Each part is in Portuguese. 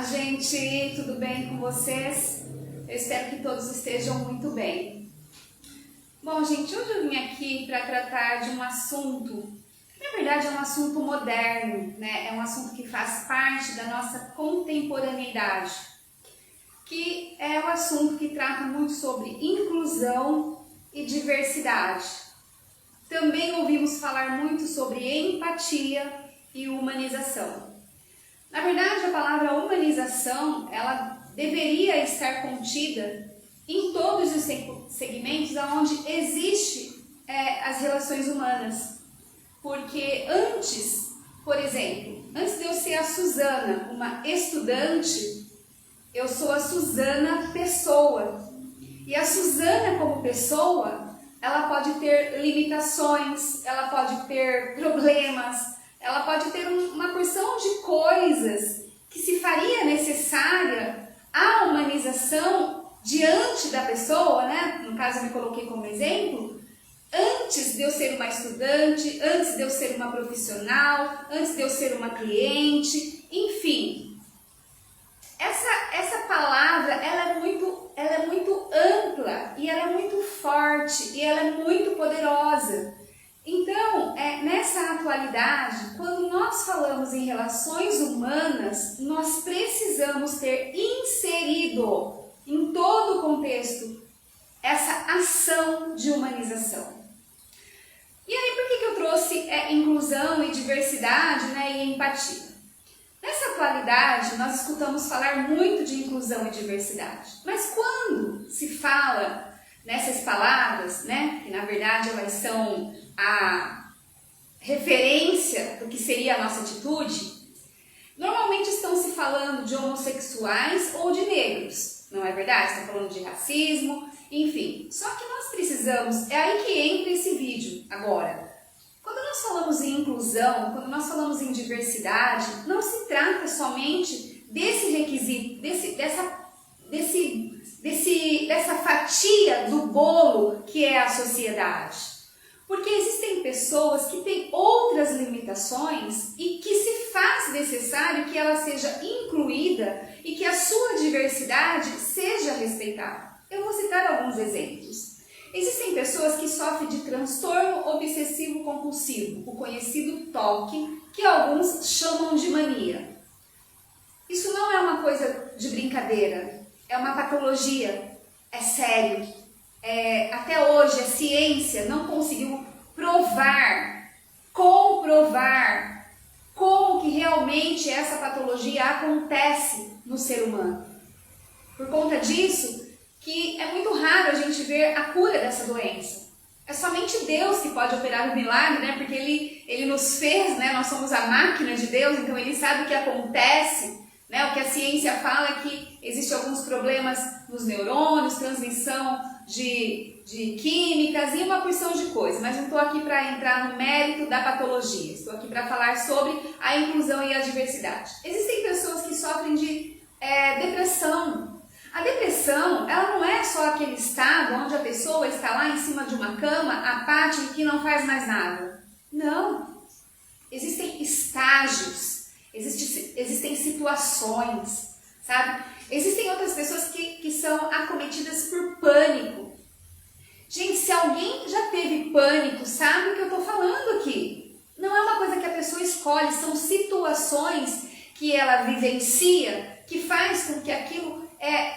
gente, tudo bem com vocês? Eu espero que todos estejam muito bem. Bom, gente, hoje eu vim aqui para tratar de um assunto, que na verdade é um assunto moderno, né? É um assunto que faz parte da nossa contemporaneidade, que é o assunto que trata muito sobre inclusão e diversidade. Também ouvimos falar muito sobre empatia e humanização. Na verdade, a palavra humanização, ela deveria estar contida em todos os segmentos onde existe as relações humanas. Porque antes, por exemplo, antes de eu ser a Suzana, uma estudante, eu sou a Suzana pessoa. E a Suzana como pessoa, ela pode ter limitações, ela pode ter problemas, ela pode ter uma porção de coisas que se faria necessária a humanização diante da pessoa, né? No caso eu me coloquei como exemplo, antes de eu ser uma estudante, antes de eu ser uma profissional, antes de eu ser uma cliente, enfim. Essa palavra, ela é muito ampla e ela é muito forte e ela é muito poderosa. Então, nessa atualidade, quando nós falamos em relações humanas, nós precisamos ter inserido em todo o contexto essa ação de humanização. E aí, por que eu trouxe inclusão e diversidade, né, e empatia? Nessa atualidade, nós escutamos falar muito de inclusão e diversidade, mas quando se fala nessas palavras, né, que na verdade elas são a referência do que seria a nossa atitude, normalmente estão se falando de homossexuais ou de negros, não é verdade? Estão falando de racismo, enfim. Só que nós precisamos, é aí que entra esse vídeo agora. Quando nós falamos em inclusão, quando nós falamos em diversidade, não se trata somente desse requisito, dessa fatia do bolo que é a sociedade. Porque existem pessoas que têm outras limitações e que se faz necessário que ela seja incluída e que a sua diversidade seja respeitada. Eu vou citar alguns exemplos. Existem pessoas que sofrem de transtorno obsessivo compulsivo, o conhecido TOC, que alguns chamam de mania. Isso não é uma coisa de brincadeira, é uma patologia, é sério. Até hoje a ciência não conseguiu comprovar como que realmente essa patologia acontece no ser humano. Por conta disso, que é muito raro a gente ver a cura dessa doença. É somente Deus que pode operar o milagre, né? Porque Ele nos fez, né? Nós somos a máquina de Deus, então Ele sabe o que acontece, né? O que a ciência fala é que existem alguns problemas nos neurônios, transmissão de químicas e uma porção de coisas, mas não estou aqui para entrar no mérito da patologia, estou aqui para falar sobre a inclusão e a diversidade. Existem pessoas que sofrem de depressão. A depressão, ela não é só aquele estado onde a pessoa está lá em cima de uma cama, apática e que não faz mais nada. Não. Existem estágios, existem situações, sabe? Existem outras pessoas que são acometidas por pânico. Gente, se alguém já teve pânico, sabe o que eu estou falando aqui. Não é uma coisa que a pessoa escolhe, são situações que ela vivencia, que faz com que aquilo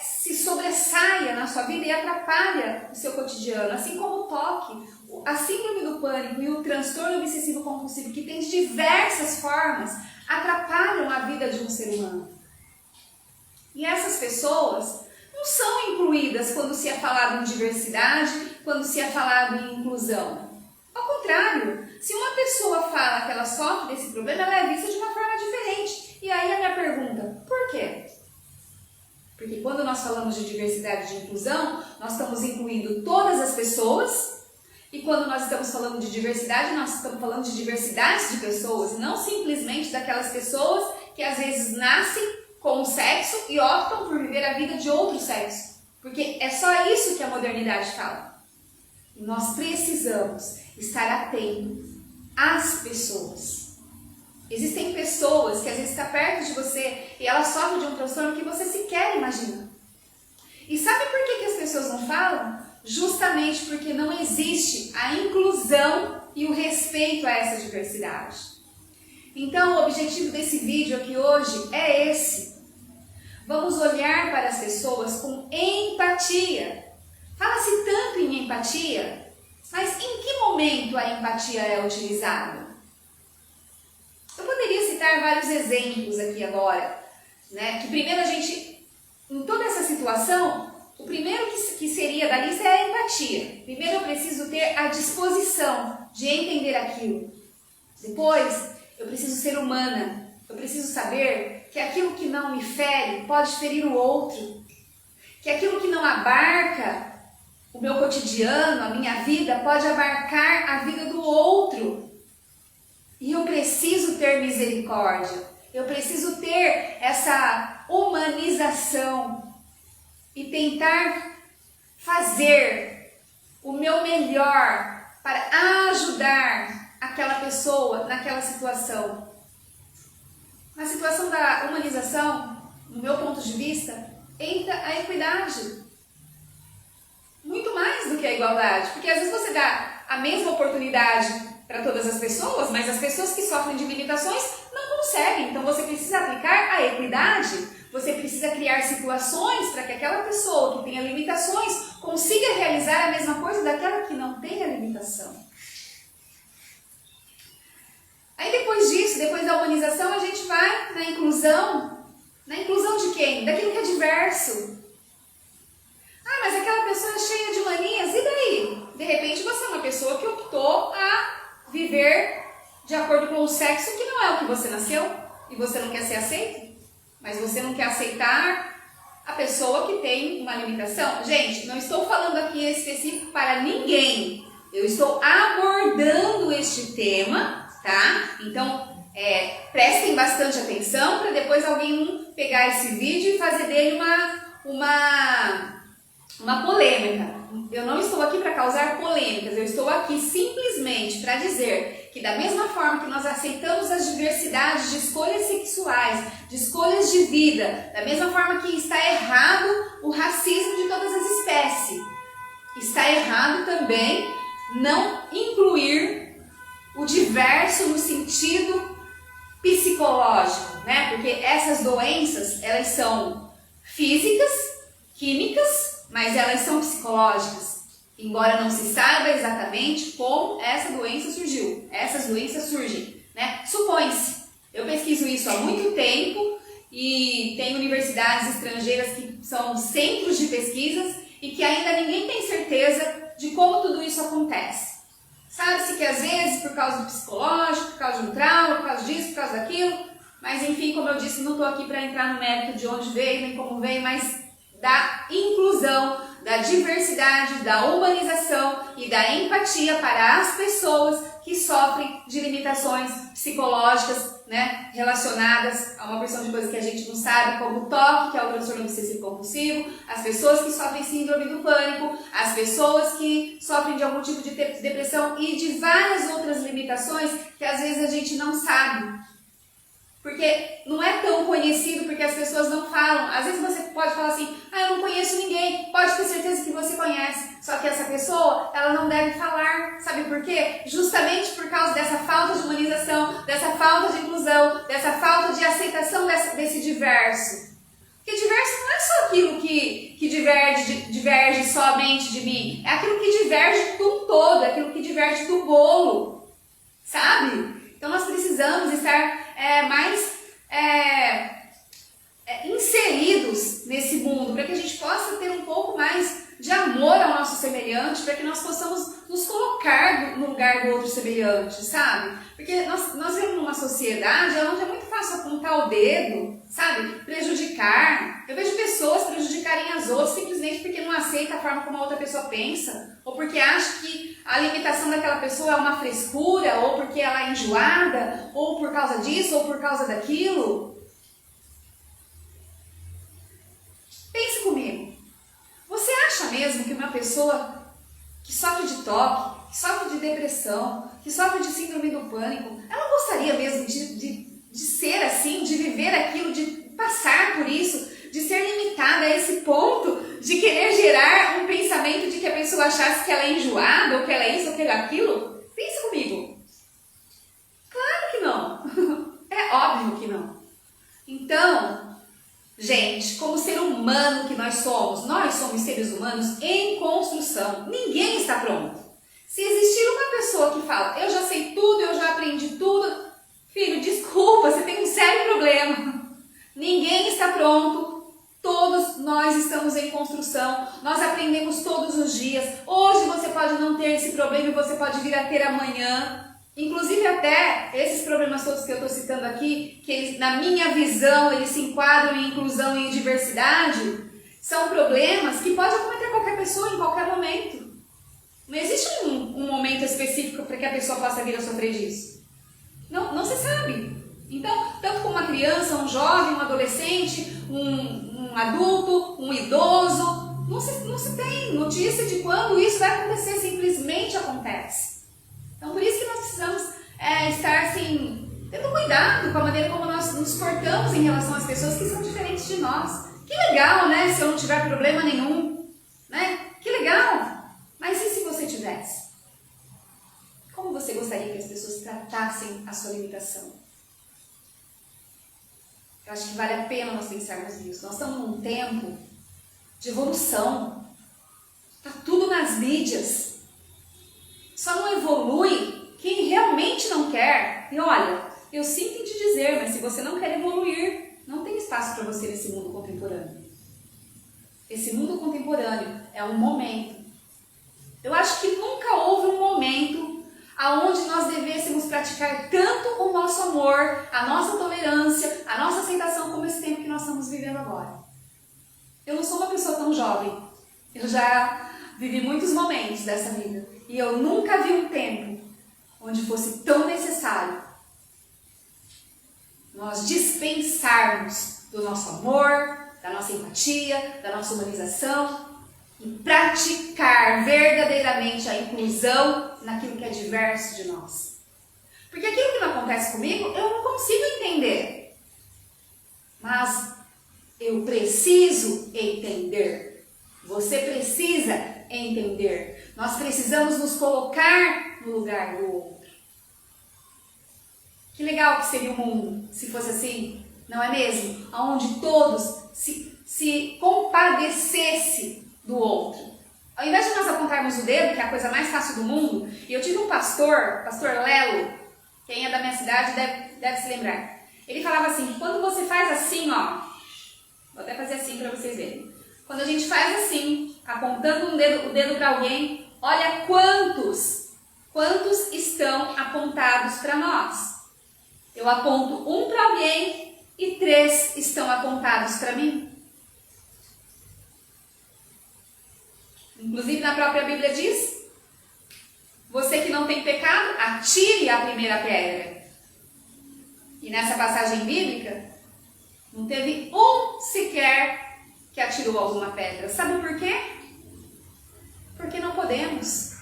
se sobressaia na sua vida e atrapalha o seu cotidiano. Assim como o TOC, a síndrome do pânico e o transtorno obsessivo compulsivo, que tem diversas formas, atrapalham a vida de um ser humano. E essas pessoas não são incluídas quando se é falado em diversidade, quando se é falado em inclusão. Ao contrário, se uma pessoa fala que ela sofre desse problema, ela é vista de uma forma diferente. E aí a minha pergunta, por quê? Porque quando nós falamos de diversidade e de inclusão, nós estamos incluindo todas as pessoas. E quando nós estamos falando de diversidade, nós estamos falando de diversidades de pessoas, não simplesmente daquelas pessoas que às vezes nascem com um sexo e optam por viver a vida de outro sexo. Porque é só isso que a modernidade fala. E nós precisamos estar atentos às pessoas. Existem pessoas que às vezes estão perto de você e elas sofrem de um transtorno que você sequer imagina. E sabe por que as pessoas não falam? Justamente porque não existe a inclusão e o respeito a essa diversidade. Então, o objetivo desse vídeo aqui hoje é esse. Vamos olhar para as pessoas com empatia. Fala-se tanto em empatia, mas em que momento a empatia é utilizada? Eu poderia citar vários exemplos aqui agora, né? Que primeiro a gente, em toda essa situação, o primeiro que seria da lista é a empatia. Primeiro eu preciso ter a disposição de entender aquilo. Depois, eu preciso ser humana. Eu preciso saber que aquilo que não me fere pode ferir o outro. Que aquilo que não abarca o meu cotidiano, a minha vida, pode abarcar a vida do outro. E eu preciso ter misericórdia. Eu preciso ter essa humanização e tentar fazer o meu melhor para ajudar aquela pessoa naquela situação. Na situação da humanização, no meu ponto de vista, entra a equidade. Muito mais do que a igualdade, porque às vezes você dá a mesma oportunidade para todas as pessoas, mas as pessoas que sofrem de limitações não conseguem. Então você precisa aplicar a equidade, você precisa criar situações para que aquela pessoa que tenha limitações consiga realizar a mesma coisa daquela que não tem a limitação. Aí depois disso, depois da humanização, a gente vai na inclusão. Na inclusão de quem? Daquilo que é diverso. Ah, mas aquela pessoa é cheia de manias, e daí? De repente você é uma pessoa que optou a viver de acordo com o sexo que não é o que você nasceu e você não quer ser aceito, mas você não quer aceitar a pessoa que tem uma limitação. Gente, não estou falando aqui específico para ninguém, eu estou abordando este tema, tá? Então, prestem bastante atenção para depois alguém pegar esse vídeo e fazer dele uma polêmica. Eu não estou aqui para causar polêmicas, eu estou aqui simplesmente para dizer que da mesma forma que nós aceitamos as diversidades de escolhas sexuais, de escolhas de vida, da mesma forma que está errado o racismo de todas as espécies, está errado também não incluir o diverso no sentido psicológico, né? Porque essas doenças, elas são físicas, químicas, mas elas são psicológicas, embora não se saiba exatamente como essa doença surgiu. Essas doenças surgem, né? Supõe-se. Eu pesquiso isso há muito tempo e tem universidades estrangeiras que são centros de pesquisas e que ainda ninguém tem certeza de como tudo isso acontece. Sabe-se que às vezes por causa do psicológico, por causa de um trauma, por causa disso, por causa daquilo, mas enfim, como eu disse, não estou aqui para entrar no mérito de onde veio, nem como veio, mas da inclusão, da diversidade, da humanização e da empatia para as pessoas que sofrem de limitações psicológicas, né, relacionadas a uma porção de coisas que a gente não sabe, como o TOC, que é o transtorno obsessivo compulsivo, as pessoas que sofrem síndrome do pânico, as pessoas que sofrem de algum tipo de depressão e de várias outras limitações que às vezes a gente não sabe. Porque não é tão conhecido, porque as pessoas não falam. Às vezes você pode falar assim, eu não conheço ninguém. Pode ter certeza que você conhece. Só que essa pessoa, ela não deve falar. Sabe por quê? Justamente por causa dessa falta de humanização, dessa falta de inclusão, dessa falta de aceitação desse diverso. Porque diverso não é só aquilo que diverge somente de mim. É aquilo que diverge do todo, é aquilo que diverge do bolo. Sabe? Então nós precisamos estar mais inseridos nesse mundo, para que a gente possa ter um pouco mais de amor ao nosso semelhante, para que nós possamos nos colocar no lugar do outro semelhante, sabe? Porque nós vivemos numa sociedade onde é muito fácil apontar o dedo, sabe? Prejudicar. Eu vejo pessoas prejudicarem as outras simplesmente porque não aceita a forma como a outra pessoa pensa, ou porque acha que a limitação daquela pessoa é uma frescura, ou porque ela é enjoada, ou por causa disso, ou por causa daquilo. Pense comigo. Você acha mesmo que uma pessoa que sofre de TOC, que sofre de depressão, que sofre de síndrome do pânico, ela gostaria mesmo de ser assim, de viver aquilo, de passar por isso, de ser limitada a esse ponto de querer gerar um pensamento de que a pessoa achasse que ela é enjoada, ou que ela é isso, ou que ela é aquilo? Pensa comigo. Claro que não. É óbvio que não. Então, gente, como ser humano que nós somos seres humanos em construção. Ninguém está pronto. Se existir uma pessoa que fala, eu já sei tudo, eu já aprendi tudo, filho, desculpa, você tem um sério problema. Ninguém está pronto. Todos nós estamos em construção. Nós aprendemos todos os dias. Hoje você pode não ter esse problema e você pode vir a ter amanhã. Inclusive até esses problemas todos que eu estou citando aqui, que eles, na minha visão, eles se enquadram em inclusão e em diversidade, são problemas que pode acometer qualquer pessoa em qualquer momento. Não existe um momento específico para que a pessoa possa vir a sofrer disso. Não se sabe. Então, tanto como uma criança, um jovem, um adolescente, um adulto, um idoso, não se tem notícia de quando isso vai acontecer, simplesmente acontece. Então, por isso que nós precisamos estar assim, tendo cuidado com a maneira como nós nos portamos em relação às pessoas que são diferentes de nós. Que legal, né? Se eu não tiver problema nenhum, né? Que legal! Mas e se você tivesse? Como você gostaria que as pessoas tratassem a sua limitação? Eu acho que vale a pena nós pensarmos nisso. Nós estamos num tempo de evolução. Está tudo nas mídias. Só não evolui quem realmente não quer. E olha, eu sinto em te dizer, mas se você não quer evoluir, não tem espaço para você nesse mundo contemporâneo. Esse mundo contemporâneo é um momento. Eu acho que nunca houve um momento aonde nós devêssemos praticar tanto o nosso amor, a nossa tolerância, a nossa aceitação como esse tempo que nós estamos vivendo agora. Eu não sou uma pessoa tão jovem. Eu já vivi muitos momentos dessa vida. E eu nunca vi um tempo onde fosse tão necessário nós dispensarmos do nosso amor, da nossa empatia, da nossa humanização e praticar verdadeiramente a inclusão naquilo que é diverso de nós. Porque aquilo que não acontece comigo, eu não consigo entender. Mas eu preciso entender. Você precisa entender. Nós precisamos nos colocar no lugar do outro. Que legal que seria o mundo se fosse assim, não é mesmo? Onde todos se compadecesse do outro. Ao invés de nós apontarmos o dedo, que é a coisa mais fácil do mundo, e eu tive um pastor Lelo, quem é da minha cidade deve se lembrar. Ele falava assim, quando você faz assim, ó, vou até fazer assim para vocês verem. Quando a gente faz assim, apontando o dedo para alguém, olha quantos estão apontados para nós. Eu aponto um para alguém e 3 estão apontados para mim. Inclusive na própria Bíblia diz, você que não tem pecado, atire a primeira pedra. E nessa passagem bíblica, não teve um sequer que atirou alguma pedra. Sabe por quê? Porque não podemos.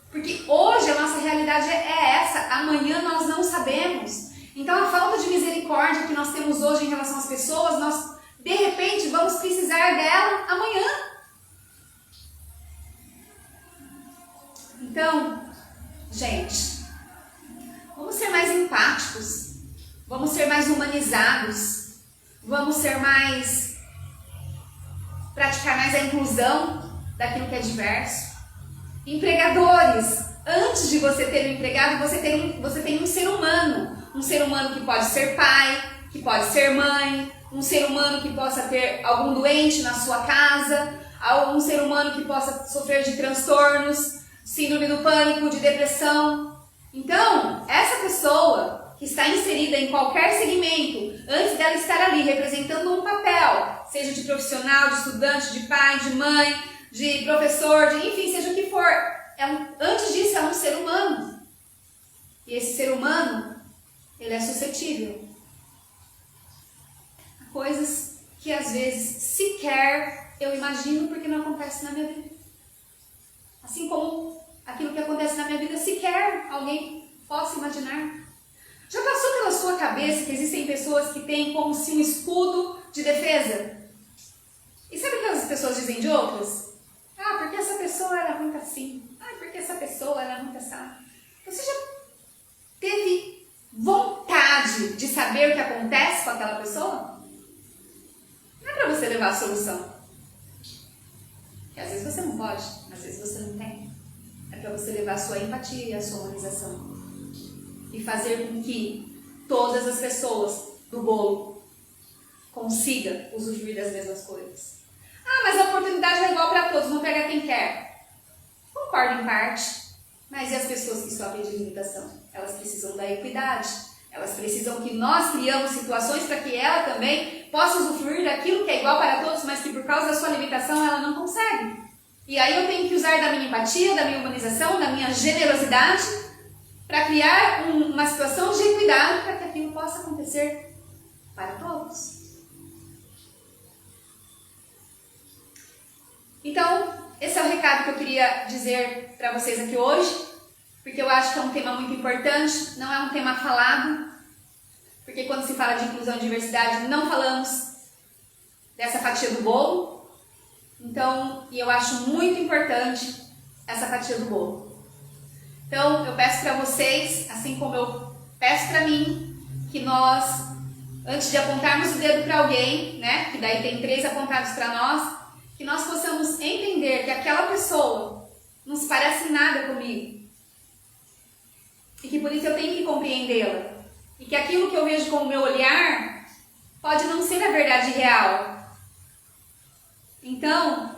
Porque hoje a nossa realidade é essa, amanhã nós não sabemos. Então a falta de misericórdia que nós temos hoje em relação às pessoas, nós de repente vamos precisar dela amanhã. Então, gente, vamos ser mais empáticos, vamos ser mais humanizados, vamos ser mais, praticar mais a inclusão daquilo que é diverso. Empregadores, antes de você ter um empregado, você tem um ser humano que pode ser pai, que pode ser mãe, um ser humano que possa ter algum doente na sua casa, um ser humano que possa sofrer de transtornos, síndrome do pânico, de depressão. Então, essa pessoa que está inserida em qualquer segmento, antes dela estar ali representando um papel, seja de profissional, de estudante, de pai, de mãe, de professor, enfim, seja o que for, antes disso é um ser humano. E esse ser humano, ele é suscetível a coisas que às vezes sequer eu imagino porque não acontece na minha vida. Assim como aquilo que acontece na minha vida sequer alguém possa imaginar. Já passou pela sua cabeça que existem pessoas que têm como se um escudo de defesa? E sabe o que as pessoas dizem de outras? Ah, porque essa pessoa era muito assim. Ah, porque essa pessoa era muito assim. Você já teve vontade de saber o que acontece com aquela pessoa? Não é para você levar a solução. Porque às vezes você não pode, às vezes você não tem. É para você levar a sua empatia e a sua humanização. E fazer com que todas as pessoas do bolo consigam usufruir das mesmas coisas. Ah, mas a oportunidade é igual para todos, não pega quem quer. Concordo em parte, mas e as pessoas que sofrem de limitação? Elas precisam da equidade. Elas precisam que nós criamos situações para que ela também possa usufruir daquilo que é igual para todos, mas que por causa da sua limitação ela não consegue. E aí eu tenho que usar da minha empatia, da minha humanização, da minha generosidade para criar uma situação de equidade para que aquilo possa acontecer para todos. Então, esse é o recado que eu queria dizer para vocês aqui hoje, porque eu acho que é um tema muito importante, não é um tema falado, porque quando se fala de inclusão e diversidade não falamos dessa fatia do bolo. Então, e eu acho muito importante essa fatia do bolo. Então, eu peço para vocês, assim como eu peço para mim, que nós, antes de apontarmos o dedo para alguém, né, que daí tem 3 apontados para nós, que nós possamos entender que aquela pessoa não se parece em nada comigo. E que por isso eu tenho que compreendê-la. E que aquilo que eu vejo com o meu olhar pode não ser a verdade real. Então,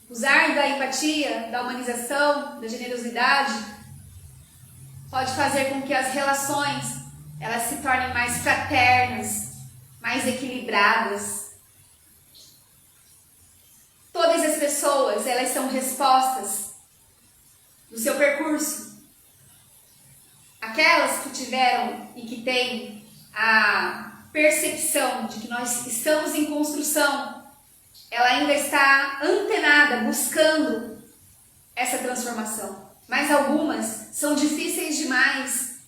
usar da empatia, da humanização, da generosidade pode fazer com que as relações elas se tornem mais fraternas, mais equilibradas. Todas as pessoas, elas são respostas do seu percurso. Aquelas que tiveram e que têm a percepção de que nós estamos em construção, ela ainda está antenada, buscando essa transformação. Mas algumas são difíceis demais.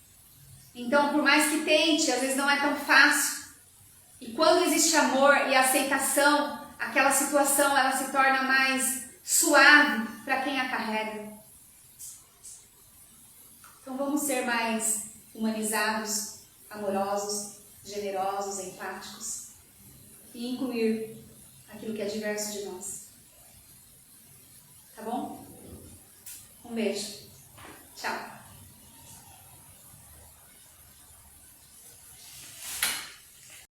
Então, por mais que tente, às vezes não é tão fácil. E quando existe amor e aceitação, aquela situação ela se torna mais suave para quem a carrega. Então vamos ser mais humanizados, amorosos, generosos, empáticos e incluir aquilo que é diverso de nós. Tá bom? Um beijo. Tchau.